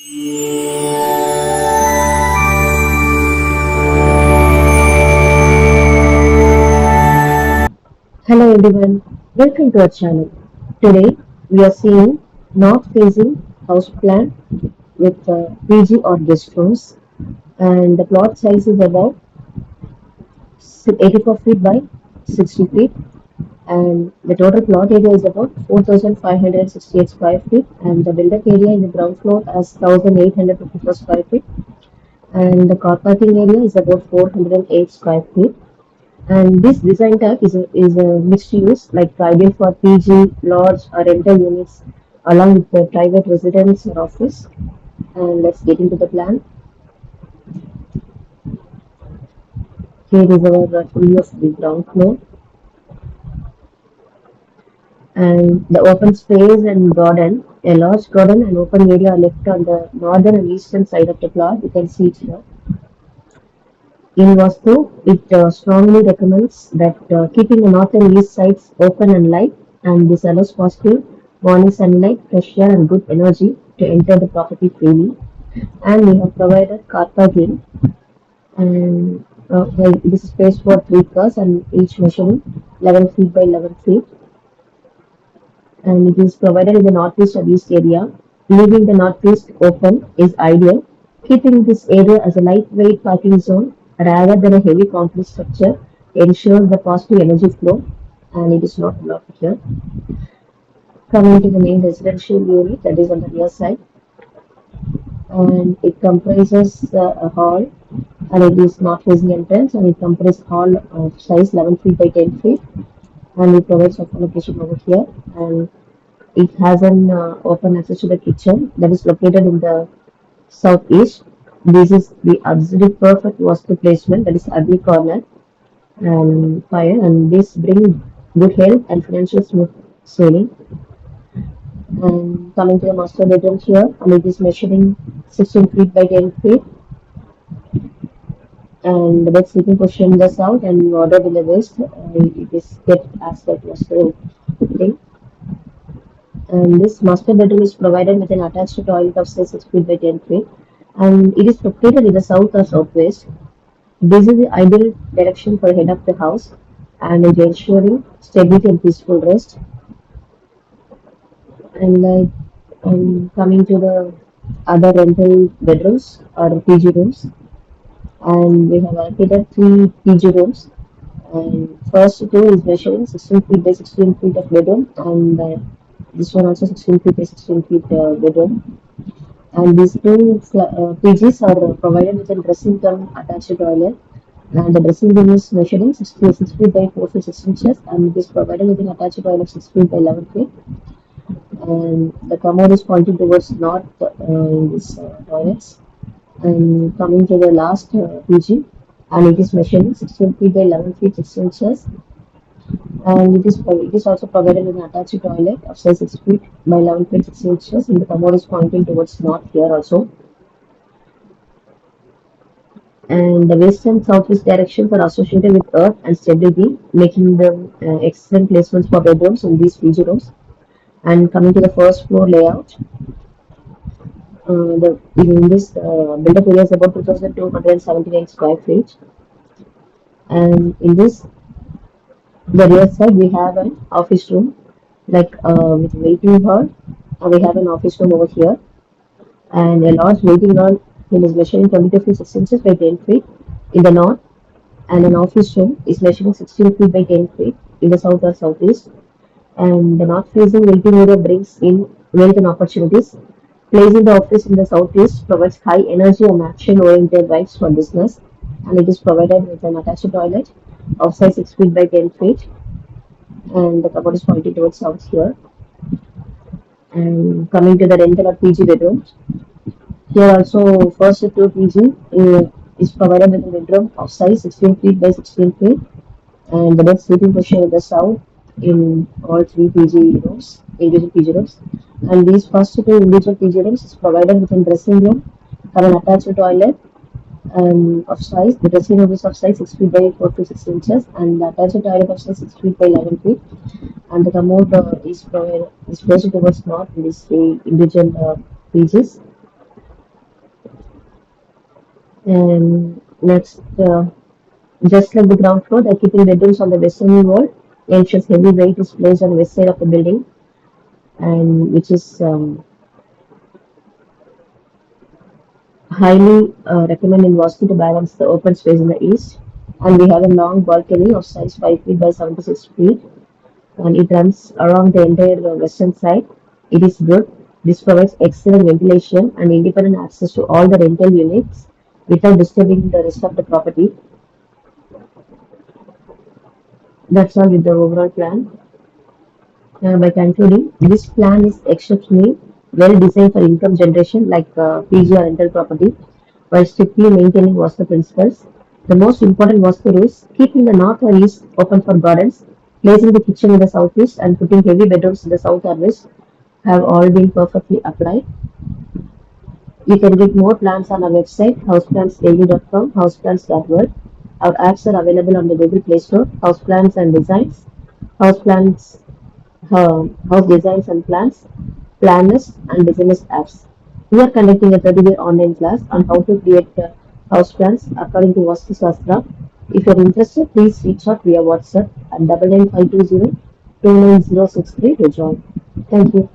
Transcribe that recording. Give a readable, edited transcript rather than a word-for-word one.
Hello everyone, welcome to our channel. Today we are seeing north-facing house plan with PG or guest rooms, and the plot size is about 84 feet by 60 feet, and the total plot area is about 4,568 square feet, and the built-up area in the ground floor is 1,854 square feet, and the car parking area is about 408 square feet. And this design type is a mixed use, like ideal for PG, lodge, or rental units, along with the private residence or office. And let's get into the plan. Here is our full view of the ground floor, and the open space and garden. A large garden and open area are left on the northern and eastern side of the plot. You can see it here. In Vastu, it strongly recommends that keeping the north and east sides open and light, and this allows positive morning sunlight, fresh air, and good energy to enter the property freely. And we have provided car parking, and well, this is space for three cars, and each measuring 11 feet by 11 feet. And it is provided in the northeast or east area. Leaving the northeast open is ideal. Keeping this area as a lightweight parking zone rather than a heavy concrete structure ensures the positive energy flow, and it is not blocked here. Coming to the main residential unit that is on the rear side, and it comprises a hall, and it is north facing entrance, and it comprises hall of size 11 feet by 10 feet, and it provides accommodation over here, and it has an open access to the kitchen that is located in the southeast. This is the absolute perfect vastu placement, that is ugly corner and fire, and this brings good health and financial smooth sailing. And coming to the master bedroom here, and it is measuring 16 feet by 10 feet, and the bed sleeping position in the south and wardrobe in the west. It is kept as that vastu thing. And this master bedroom is provided with an attached toilet of say 6 feet by 10 feet, and it is located in the south or southwest. This is the ideal direction for head of the house, and it ensuring stability and peaceful rest. And like coming to the other rental bedrooms or PG rooms, and we have allocated three PG rooms. And first two is measuring 16 feet by 16 feet of bedroom, and this one also 16 feet by 16 feet bedroom. And these two PGs are provided with a dressing cum attached toilet, and the dressing room is measuring 6 feet by 4 feet 6 inches, and it is provided with an attached toilet of 6 feet by 11 feet. And the commode is pointing towards north in this toilets. And coming to the last PG, and it is measuring 16 feet by 11 feet 6 inches, and it is also provided with an attached toilet of size 6 feet by 11 feet 6 inches, and the commode is pointing towards north here also. And the west and southwest directions are associated with earth and stability, making them excellent placements for bedrooms in these PG rooms. And coming to the first floor layout, in this built-up area is about 2,279 square feet, and in this the rear side we have an office room, like with waiting hall. We have an office room over here, and a large waiting hall is measuring 22 feet 6 inches by 10 feet in the north, and an office room is measuring 16 feet by 10 feet in the south or southeast. And the north facing waiting area brings in wealth and opportunities. Placing the office in the southeast provides high energy and action oriented vibes for business, and it is provided with an attached toilet of size 6 feet by 10 feet, and the cupboard is pointed towards south here. And coming to the rental or PG bedrooms, here also first two PG is provided with a bedroom of size 16 feet by 16 feet, and the bed sleeping position in the south in all three individual PG rooms. And these first two individual PG rooms is provided with a dressing room, have an attached toilet, of size. The dressing room is of size 6 feet by 4 to 6 inches, and the attached toilet of size 6 feet by 11 feet. And the commode is placed towards north in these three individual PGs. And next, just like the ground floor, they're keeping bedrooms on the western wall, ensures heavy weight is placed on the west side of the building, and which is highly recommend in Vastu to balance the open space in the east. And we have a long balcony of size 5 feet by 76 feet, and it runs around the entire western side. It is good. This provides excellent ventilation and independent access to all the rental units without disturbing the rest of the property. That's all with the overall plan. By concluding, this plan is exceptionally well designed for income generation like PG or rental property, while strictly maintaining Vastu principles. The most important Vastu rules, keeping the north or east open for gardens, placing the kitchen in the southeast, and putting heavy bedrooms in the south or west have all been perfectly applied. You can get more plans on our website, houseplansdaily.com, houseplans.world. Our apps are available on the Google Play Store, Houseplans and Designs, Houseplans house designs and plans, planners, and business apps. We are conducting a 30-day online class on how to create house plans according to Vastu Shastra. If you are interested, please reach out via WhatsApp at 99520 29063 to join. Thank you.